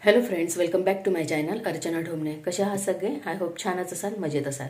Hello friends, welcome back to my channel Archana Dhomne. कशा आहात सगळे? आय होप छानच असाल, मजेत असाल.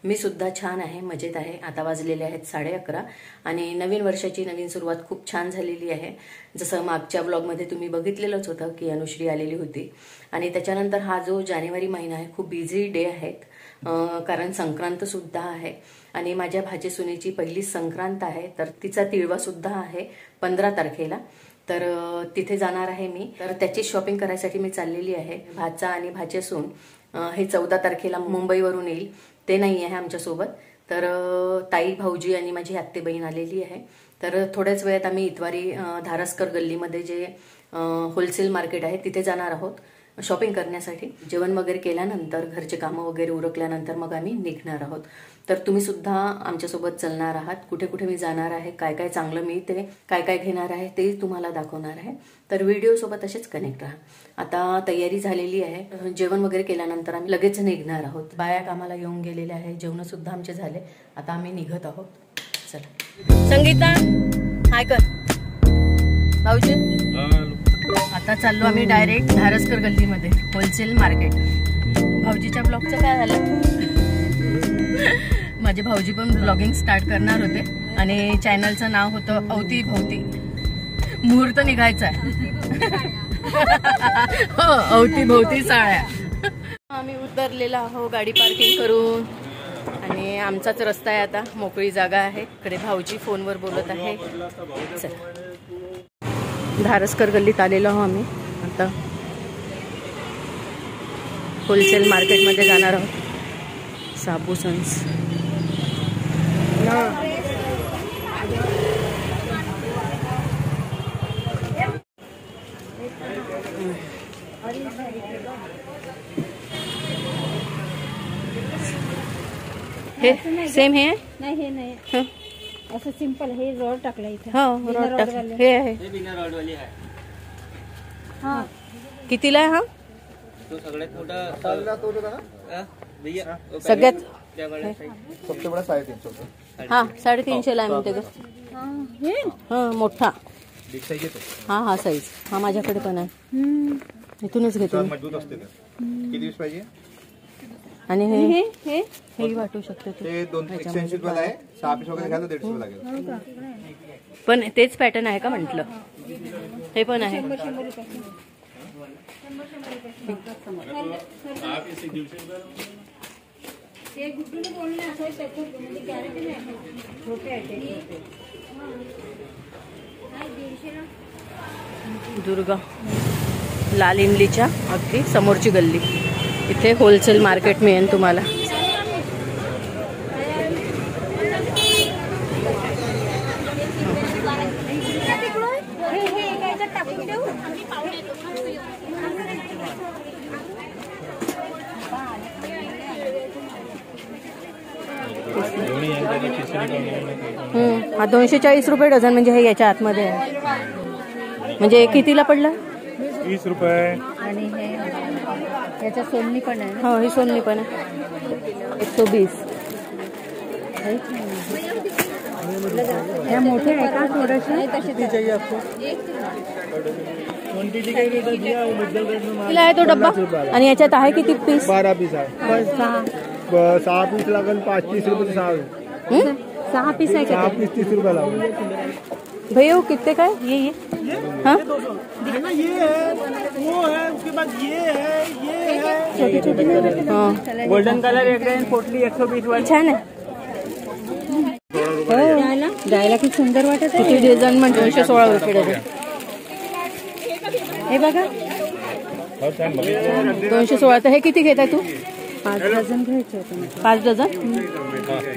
मी सुद्धा छान आहे, मजेत आहे. आता वाजलेले आहेत 11:30 आणि नवीन वर्षाची नवीन सुरुवात खूप छान झालेली आहे. जसं मागच्या ब्लॉगमध्ये तुम्ही बघितलेलंच होतं की अनुश्री आलेली होती आणि त्याच्यानंतर हा जो जानेवारी महिना आहे खूप बिझी डे आहेत, कारण संक्रांत सुद्धा आहे आणि माझ्या भाचीसुनेची पहिली संक्रांत आहे. तर तिचा तिळवा सुद्धा आहे 15 तारखेला. तर तिथे जाणार आहे मी. तर त्याची शॉपिंग करायसाठी मी चाललेली आहे. भाचा आणि भाचेसून हे 14 तारखेला मुंबईवरून येईल. ते नाही आहे आमच्यासोबत. तर ताई, भाऊजी आणि माझी आत्ते बहीण आलेली आहे. तर थोड्याच वेळात आम्ही इतवारी धारसकर गल्लीमध्ये जे होलसेल मार्केट आहे तिथे जाणार आहोत शॉपिंग करण्यासाठी. जेवण वगैरे केल्यानंतर, घरचे कामं वगैरे उरकल्यानंतर मग आम्ही निघणार आहोत. तर तुम्ही सुद्धा आमच्यासोबत चलणार आहात. कुठे कुठे मी जाणार आहे, काय काय चांगलं मिळते, काय काय घेणार आहे ते तुम्हाला दाखवणार आहे. तर व्हिडिओ सोबत असेच कनेक्ट राहा. आता तयारी झालेली आहे. जेवण वगैरे केल्यानंतर आम्ही लगेच निघणार आहोत. बाया कामाला येऊन गेलेल्या आहे, जेवण सुद्धा आमचे झाले. आता आम्ही निघत आहोत. चला. संगीता हाय कर. भाऊजी आता चाललो आम्ही डायरेक्ट धारसकर गल्लीमध्ये होलसेल मार्केट. भाऊजीच्या ब्लॉगचं काय झालं? माझे भाऊजी पण ब्लॉगिंग स्टार्ट करणार होते आणि चॅनलचं नाव होतं अवती भोवती. मुहूर्त निघायचा आहे. हो, अवती भोवती साळ्या. आम्ही उतरलेला आहो गाडी पार्किंग करून आणि आमचाच रस्ता आहे. आता मोकळी जागा आहे. इकडे भाऊजी फोनवर बोलत आहे. चला, धारसकर गल्लीत आलेलो आहो आम्ही. आता होलसेल मार्केटमध्ये जाणार आहोत. साबू सन्स हे सेम हे नाही, हे नाही असं सिंपल. हे रोड टाकला इथे. हो, रोड टाकला. हे आहे बिना रोड वाली आहे. हा, कितीला आहे हा? तो सगळ्यात मोठा भैया सगळ्यात सबसे बड़ा 350. हा 350 ला आहे म्हणते ग. हे हा मोठा. बिग साइज आहे. हा साईज. हा माझ्याकडे पण आहे. इथूनच घेतो. मजबूत असते ते. किती पीस पाहिजे? आणि हे हे हे वाटू शकते ते 280 रुपयाला आहे. 6 पीस वगैरे घ्यायला 150 लागेल. पण तेच पॅटर्न आहे का म्हटलं? हे पण आहे. दुर्गा लाल इमलीच्या अगदी समोरची गल्ली. इथे होलसेल मार्केट मिळेल तुम्हाला. हा 240 रुपये डझन. म्हणजे हे याच्या आतमध्ये आहे. म्हणजे कितीला पडलं? 20 रुपये. आणि हे याच्या सोलनी पण आहे. हो, ही सोलनी पण आहे. 120. ह्या मोठे आहे का थोडेसे? किती आहे तो डब्बा? आणि याच्यात आहे किती पीस? 12 पीस आहे. 6 पीस लागेल. 30 रुपये 6 पीस आहे का? 6 पीस 30 रुपये लागेल. भैया कितने का है? ये हाँ, ये है, वो है, उसके बाद ये है. छोटे छोटे. हाँ, गोल्डन कलर एक आहे. पोटली 120 वाली. छान आहे. जायला खूप सुंदर वाटत आहे. किती डझन? म्हणजे 216 रुपये डझन. हे बघा 216. तर हे किती घेताय तू? 5 डझन घ्यायचे होते. 5 डझन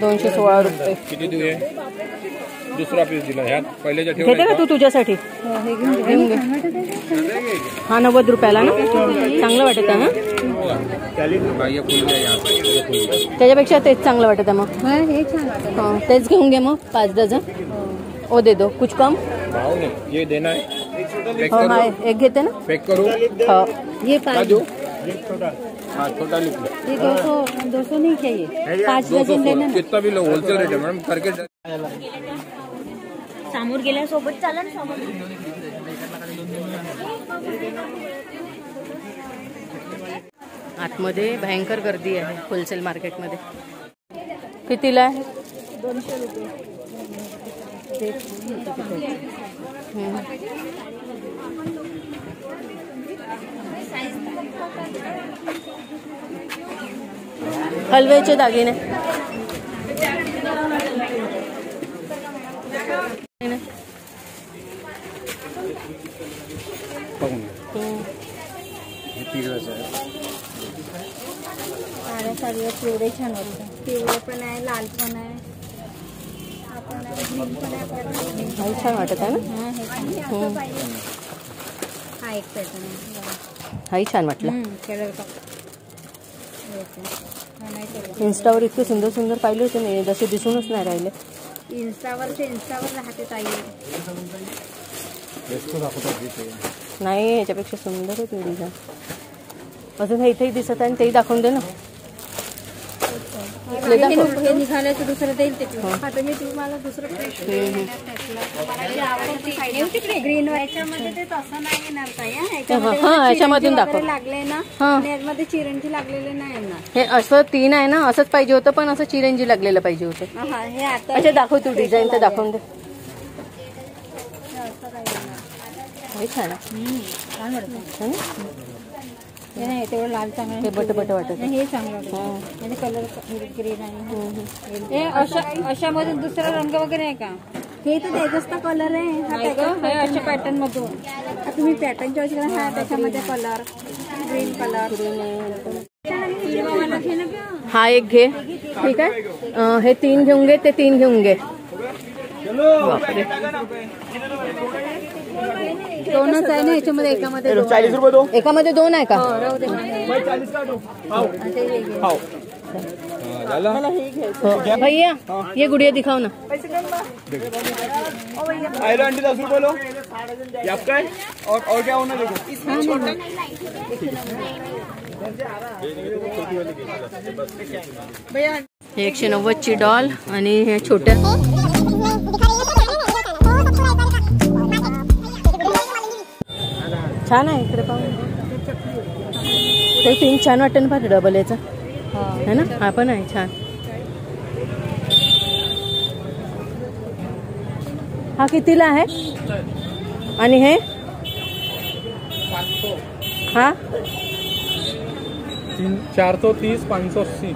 216 रुपये. किती देऊ? दुसरा पीस दिला. ह्यात पहिल्याच्या घेते का तू तुझ्यासाठी? हे घेऊन घेऊन घे. हा 90 रुपयाला ना. चांगलं वाटत आहे ना? 40 रुपये. त्याच्यापेक्षा तेच चांगलं वाटत आहे मग. हे छान वाटत. हाँ, तेच घेऊन घे मग 5 डझन. ओ दे दो कुछ कम. भाव नहीं. ये देना है. हाँ हाँ, एक घेते ना. पैक करो. हाँ, ये 5. हाँ, छोटा लिख लो. ये 200 नहीं चाहिए. 5 डझन लेना. कितना भी लो, होलसेल रेट है मैडम. करके समोर गेल्यासोबत चालेल. समोर आतमध्ये भयंकर गर्दी आहे होलसेल मार्केटमध्ये. कितीला आहे? 200 रुपये. हलव्याचे दागिने साड्या पिवळे छान वाटतं. पिवळे पण आहे, लाल पण आहे, छान वाटत आहे ना. हा एक पॅटर्न आहे. हाही छान वाटलं. कलर इन्स्टावर इतके सुंदर सुंदर पाहिले होते मी, जसे दिसूनच नाही राहिले. इंस्टावर राहते ताई. नाही याच्यापेक्षा सुंदर होती डिझाईन. अजून हे इथेही दिसत आहे आणि तेही दाखवून दे ना. हे निघालं तर दुसरं देईल ते. आता मी तुम्हाला दुसरं ग्रीन याच्यामध्ये ते तसं नाही येणार ताई. याच्यामधून दाखव. लागले ना यामध्ये चिरंजी लागलेले नाही ना. हे असं 3 आहे ना, असंच पाहिजे होतं पण असं चिरंजी लागलेलं पाहिजे होतं. हे आता अच्छा दाखव तू डिझाईन तर दाखवून दे. हे छान आहे. छान वाटतं. हे नाही तेवढं लाल चांगलं. हे बट वाटत. हे चांगलं वाटतं. म्हणजे कलर ग्रीन आहे. हे अशामधून दुसरा रंग वगैरे आहे का? हे तर त्याचाच तर कलर आहे. अशा पॅटर्न मधून तुम्ही पॅटर्न चॉईस करा. हा त्याच्यामध्ये कलर ग्रीन कलर. हा एक घे. ठीक आहे. हे 3 घेऊन घे, ते 3 घेऊन घे. दोनच आहे ना याच्यामध्ये. एकामध्ये 40 रुपये दो. एकामध्ये 2 आहे का? भैया ये गुड़िया दिखाओ ना. आंटी 10 रुपये लो. आपका है और क्या होना देखो. 190ची डॉल आणि हे छोट्या छान आहे. इकडे पाहून ते 3 छान वाटतं ना. पाहतो डबल याचा है ना. हा पण आहे छान. हा कितीला आहे? आणि हे हा 430 580.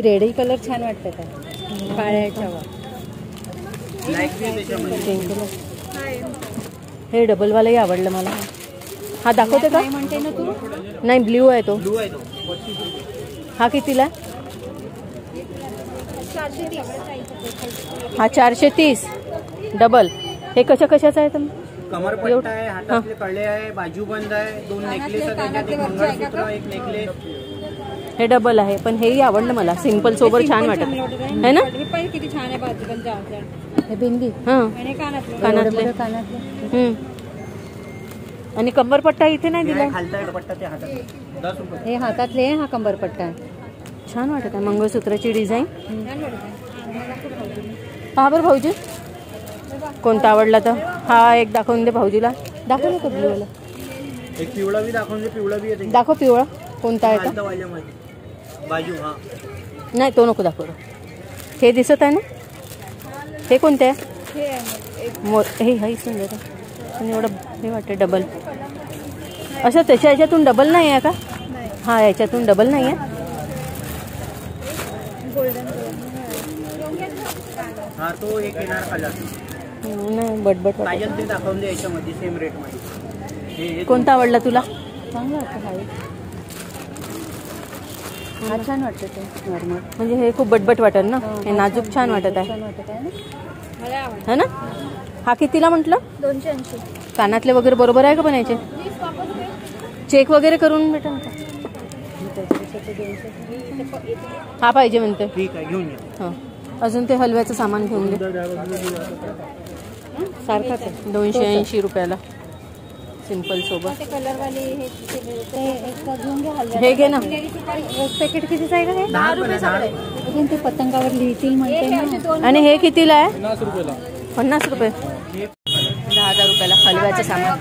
रेडी कलर छान वाटतं का काळ्या याच्यावर. हे डबलवालाही आवडलं मला. हा दाखवते का? म्हणते ना तू. नाही ब्ल्यू आहे तो. हा कितीला? हा 430 डबल. हे कशाचं आहे तुम्ही? कमरपट्टा आहे, हातातले कळे आहे, बाजूबंद आहे, 2 नेकलेस आहेत, एक मंगळसूत्र, एक नेकलेस. हे डबल आहे पण हेही आवडलं मला. सिंपल सोबत छान वाटत है ना. किती छान आहे बाजूबंद. हे बिंदी. कानातले. आणि कंबरपट्टा इथे नाही दिला. हे हातातले. हा कंबरपट्टा आहे. छान वाटत आहे. मंगळसूत्राची डिझाईन पहा बरं भाऊजी. कोणता आवडला तर हा एक दाखवून दे भाऊजीला. दाखव का ब्ल्यूला. एक पिवळा बी दाखवून दे. पिवळा बी आहे. दाखव पिवळा कोणता आहे का? बाजू. हा नाही तो नको दाखव. हे दिसत आहे ना. हे कोणते आहे? हे हाही सुंदर आहे. आणि एवढं हे वाटतं डबल. असं त्याच्या याच्यातून डबल नाही आहे का? हा याच्यातून डबल नाही आहे. हा तो एक येणार कलर. नाही बटबट पाहिजे ते दाखवून दे याच्यामध्ये सेम रेट मध्ये. कोणता आवडला तुला? चांगलं वाटतं. हा छान वाटतं ते नॉर्मल. म्हणजे हे खूप बटबट वाटत ना. हे नाजूक छान वाटत आहे है ना. हा कितीला म्हटलं? 280. कानातले वगैरे बरोबर आहे का बनायचे? चेक वगैरे करून भेटेल का? हा पाहिजे म्हणते. ठीक आहे घेऊन ये. हां अजून ते हलव्याचं सामान घेऊन घे. सारखाच आहे 280 रुपयाला सिंपल सोबत. हे घे ना. पॅकेट कितीचं आहे का? हे 10 रुपये सगळे. ते पतंगावर लिहितील म्हणते ना. आणि हे कितीला आहे? 50 रुपयाला. 50 रुपये. 10,000 रुपयाला हलव्याचं सामान.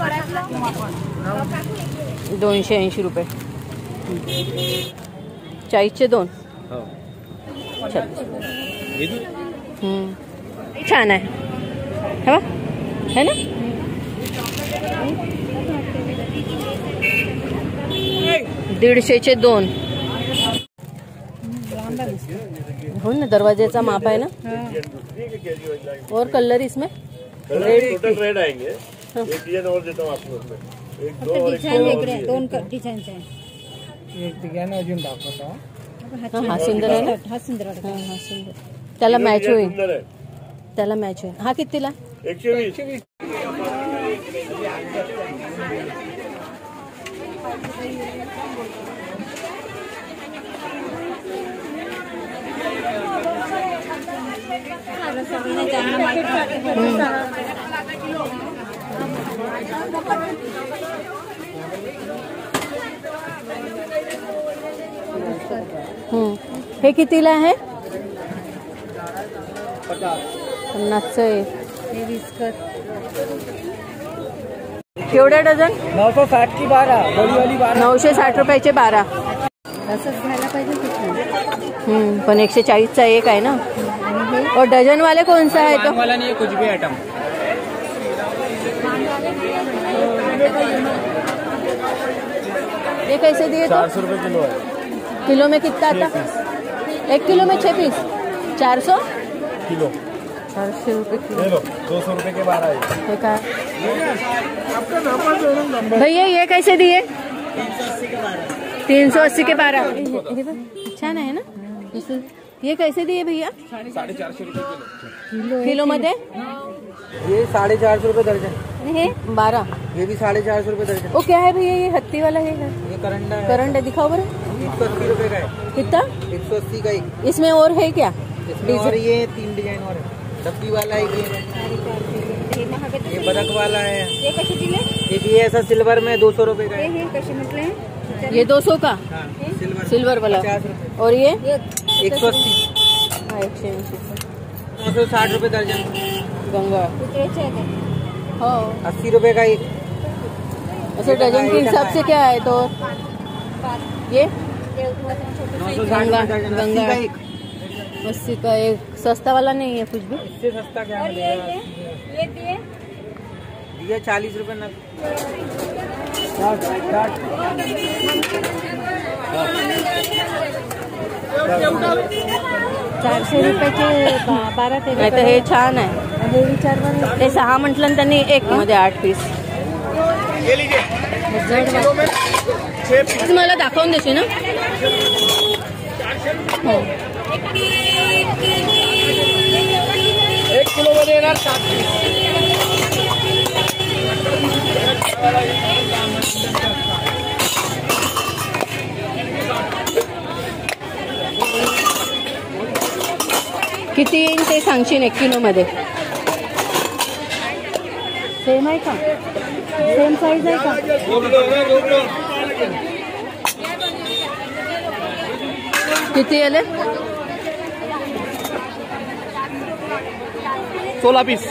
280 रुपये. 40चे 2. छान आहे है ना. 150चे 2. हो ना, दरवाजेचा माप आहे ना. और कलर इसमें रेड आएंगे. एक डिजाइन और देता हूँ आपको उसमें. एक दो और एक वेगळे 2 डिझाईनचे आहे. एक डिझाइन अजून दाखवता. हा सुंदर आहे ना. हा सुंदर वाटतो. हा सुंदर. त्याला मॅच होईल. सुंदर है. त्याला मॅच होईल. हा कितीला? 120. हे कितीला आहे? 50चं आहे. हे 20 कर. केवढे डझन? 960 की 12. बड़ी वाली 12. 960 रुपयाचे 12. असंच घ्यायला पाहिजे तिथे. पण 140चा एक आहे ना. और डझन वाले कौन सा है? तो वाला नहीं है कुछ भी आइटम. ये कैसे दिए? 400 रुपए किलो है. किलो में कितना आता? 1 किलो में 6 पीस. 400 किलो. 400 रुपये किलो. ले लो 200 रुपए के 12 है. हे काय भैया, ये कैसे दिए? 380 के 12. छान आहे ना. ये कैसे दिए भैया? 450 रुपए किलो. किलो मध्ये ये 450 रुपए दर्जन. हे 12. ये भी 450 रुपए दर्जन. वो क्या है भैया? ये हत्ती वाला है. ये करंडा है. करंट है, दिखाओ बरं. 180 रुपए का है. कितना? 180 का एक. इसमें और है क्या? इसमें और ये 3 डिजाइन और है. डब्बी वाला है ये बदक वाला है. हे कसे दिले? एक ये ऐसा सिल्वर में 200 रुपए का है. हे कसे म्हटले? ये 200 का हाँ, सिल्वर सिल्वर वाला. 50 रुपए. और ये 180. 180. 960 रुपए दर्जन. गंगा. कुत्र्याचे आहे ते. हो. 80 रुपए का एक. ऐसे डजन के हिसाब से क्या है? तो ये 960 गंगा. रुपए दर्जन. गंगा 80 का एक. 80 का एक. सस्ता वाला नहीं है कुछ भी. इससे सस्ता क्या और मिलेगा? ये दिए ये 40 रुपए नग. 400 रुपयाचे 12 ते. नाही तर हे छान आहे. हे विचारवर ते 6 म्हटलं ना त्यांनी. एक मध्ये 8 पीस. मला दाखवून देशील ना. हो. 1 किलो मध्ये येणार 7 पीस. किती येईल ते सांगशील 1 किलो मध्ये? सेम आहे का? सेम साईज आहे का? किती आले? 16 पीस.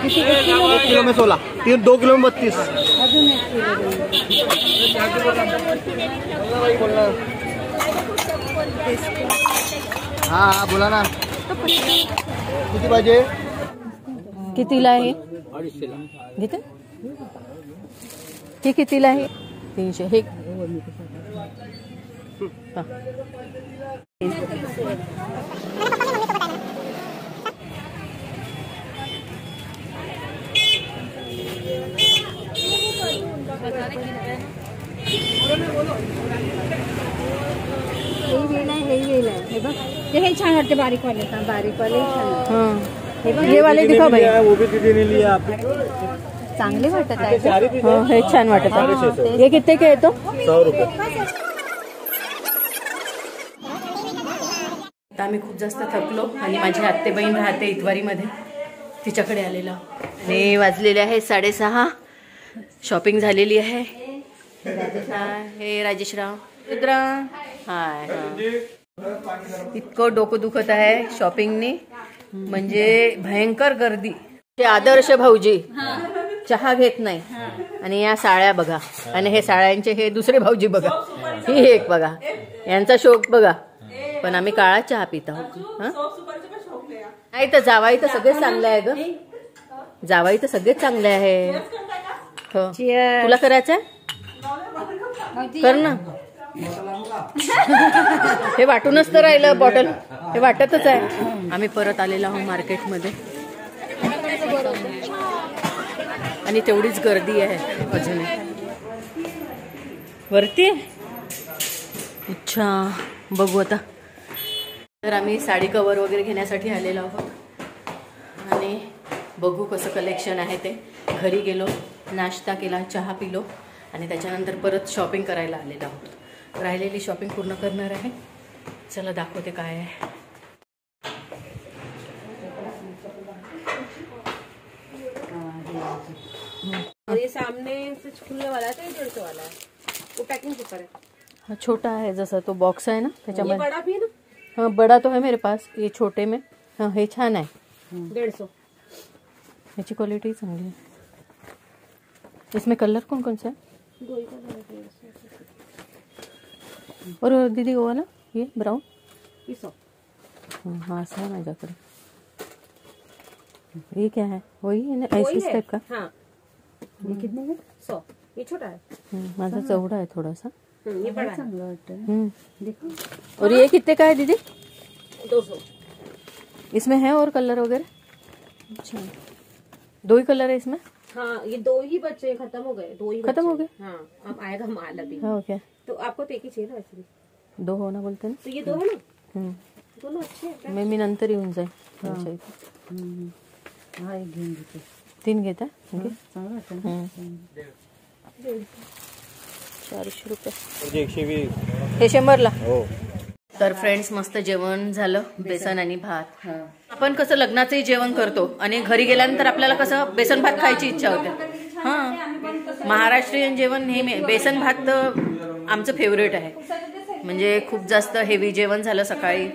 1 किलो में 16. 2 किलो में 32. अजून 1 किलो हाँ हाँ बोला ना. किती पाहिजे? कितीला आहे? घेते. हे कितीला आहे? 300. हे पहा. हे बघ. हे छान वाटते बारीक वाले. बारीक वाले छान. हाँ, ये वाले दिखाओ भैया. वो भी दीदी ने लिया आप. चांगले वाटत आहे. हाँ, हे छान वाटत आहे. हे किती के येतो? 100 रुपये. आता आम्ही खूप जास्त थकलो आणि माझी आत्ते बहीण राहते इतवारीमध्ये. तिच्याकडे आलेलो आणि वाजलेले आहे 6:30. शॉपिंग झालेली आहे. हे राजेशराव. रुद्रा. हाय. इतकं डोकं दुखत आहे शॉपिंगनी. म्हणजे भयंकर गर्दी. ते आदर्श भाऊजी चहा घेत नाही. आणि या साड्या बघा, आणि हे साड्यांचे हे दुसरे भाऊजी बघा, ही एक बघा, यांचा शौक बघा. पण आम्ही काळा चहा पित आहोत. नाही तर जावाई तर सगळेच चांगले आहे ग, जावाई तर सगळेच चांगले आहे. हो, तुला करायचंय कर ना. हे वाटूनच तर राहिलं बॉटल, हे वाटतच आहे. आम्ही परत आलेलो आहोत मार्केटमध्ये आणि तेवढीच गर्दी आहे अजून वरती. अच्छा, बघू आता. तर आम्ही साडी कवर वगैरे घेण्यासाठी आलेलो आहोत आणि बघू कसं कलेक्शन आहे ते. घरी गेलो, नाश्ता केला, चहा पिलो आणि त्याच्यानंतर परत शॉपिंग करायला आलेलो आहोत. राहिलेली शॉपिंग पूर्ण करणार आहे. चला दाखवते काय आहे. और ये सामने से खुलने वाला है तो ये 150 वाला है, वो पैकिंग पेपर है. हा छोटा आहे, जसा तो बॉक्स आहे ना ये त्याच्यामध्ये. बड़ा भी है ना, हाँ बड़ा तो है मेरे पास, ये छोटे में. हाँ हे छान आहे, 150. याची क्वालिटी चांगली आहे. इसमें कलर कौन कौन सा है? और दीदी वो वाला ये ब्राउन. 100. हाँ असं आहे माझ्याकडे. ये क्या है? वही है ना, ऐसी टाइप का. हाँ, ये कितने का? 100. ये छोटा है. माझा चौड़ा है थोड़ा सा. ये बड़ा है. देखो. और ये कितने का है दीदी? 200. इसमें है और कलर वगैरह? अच्छा, 2 ही कलर है इसमें. हाँ, ये 2 ही बच्चे खत्म हो गए, 2 ही खत्म हो बचे. गए? हाँ, अब आएगा माल अभी. हाँ क्या, तो आपको तो एक ही चाहिए ना वैसे भी. 2 होना बोलते ना. तो ये 2 है ना, दोनों अच्छे हैं. मी नंतर येऊन जाईल तुमच्या इथे. 3 घेता. 400 रुपये. 120. हे 100ला. हो. तर फ्रेंड्स, मस्त जेवण झालं, बेसन आणि भात. आपण कसं लग्नाचंही जेवण करतो आणि घरी गेल्यानंतर आपल्याला कसं बेसन भात खायची इच्छा होते. हां, महाराष्ट्रीयन जेवण हे बेसन भात तर आमचं फेवरेट आहे. म्हणजे खूप जास्त हेवी जेवण झालं सकाळी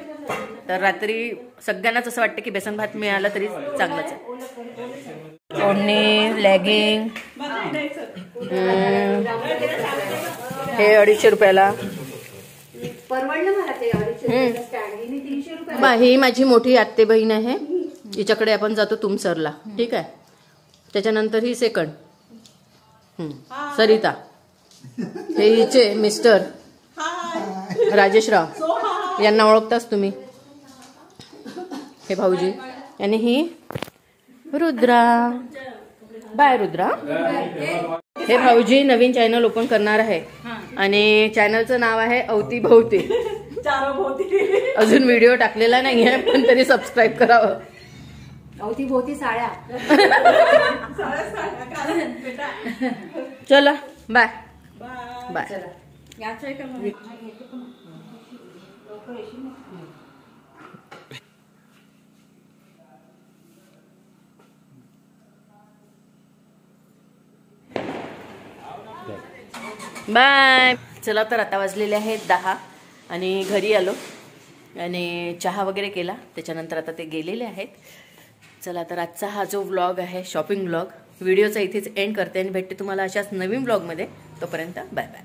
तर रात्री सगळ्यांनाच असं वाटतं की बेसन भात मिळालं तरी चांगलंच आहे. ओढणी, लेगिंग हे 250 रुपयाला. ही माझी मोठी आत्ते बहीण आहे, हिच्याकडे आपण जातो तुमसरला. ठीक आहे. त्याच्यानंतर ही सेकंड सरिता, हे हिचे मिस्टर राजेशराव, यांना ओळखताच तुम्ही. हे भाऊजी. आणि ही रुद्रा. बाय रुद्रा. हे भाऊजी नवीन चॅनल ओपन करणार आहे आणि चॅनलचं नाव आहे अवती भोवती. अजून व्हिडिओ टाकलेला नाहीये पण तरी सबस्क्राईब करावं. अवती भोवती साड्या. चला बाय बाय. बाय. चला तर आता वाजलेले आहेत 10 आणि घरी आलो आणि चहा वगैरे केला. त्याच्यानंतर आता ते गेलेले आहेत. चला तर आजचा हा जो व्लॉग आहे, शॉपिंग व्लॉग, व्हिडिओचा इथेच एंड करते आणि भेटते तुम्हाला अशाच नवीन व्लॉगमध्ये. तोपर्यंत बाय बाय.